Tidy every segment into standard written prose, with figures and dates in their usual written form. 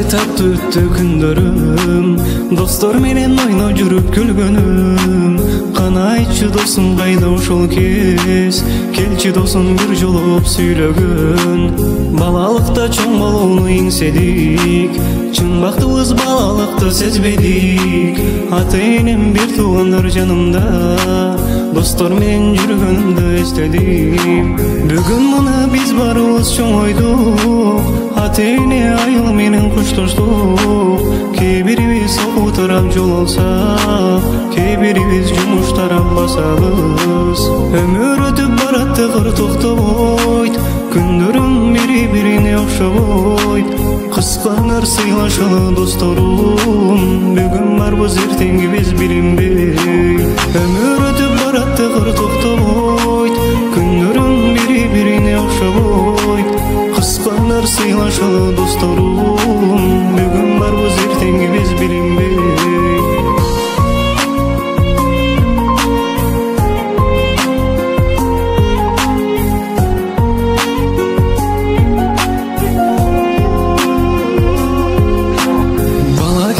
кезде таттуу өттү күндөрүм, достор менен ойноп жүрүп күлгөнүм. Кана айтчы досум кайда ошол кез, келчи досум бир жолоп сүйлөгөн. Балалыкта чоң болууну эңседик, чын бактыбыз балалыкта сезбедик. Ата энем бир туугандар жанымда, достор менен жүргөнүмдү эстедим. Бүгүн мына биз барыбыз чоңойдук, ата эне айыл менен коштоштук. Кээ бирибиз окуу тарап жол алсак, кээ бирибиз жумуш тарап басабыз. Өмүр өтүп барат тыгыр токтобойт, күндөрүм бири бирине окшобойт. Кысканар сыйлашалы досторум, бүгүн барбыз эртеңги биз билинбей. Өмүр өтүп барат тыгыр токтобойт, күндөрүм бири бирине окшобойт. Кысканар сыйлашалы досторум, бүгүн барбыз эртеңги биз билинбей.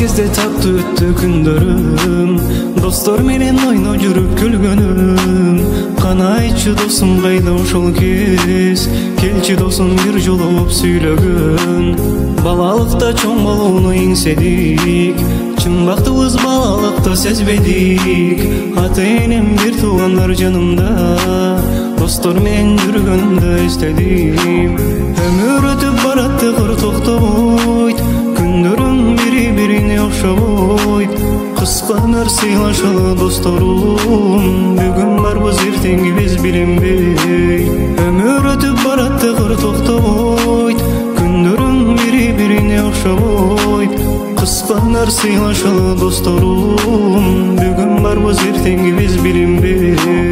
Кезде таттуу өттү күндөрүм, достор менен ойноп жүрүп күлгөнүм. Кана айтчы досум кайда ошол кез, келчи досум бир жолоп сүйлөгөн. Балалыкта чоң болууну эңседик, чын бактыбыз балалыкта сезбедик. Ата энем бир туугандар жанымда, достор менен жүргөнүмдү эстедим. Өмүр өтүп барат тыгыр токтобойт, күндөрүм бири бирине окшобойт. Кысканар сыйлашалы досторум, бүгүн барбыз эртеңги биз билинбей. Өмүр өтүп барат тыгыр токтобойт, күндөрүм бири бирине окшобойт. Кысканар сыйлашалы досторум, бүгүн барбыз эртеңги биз билинбей.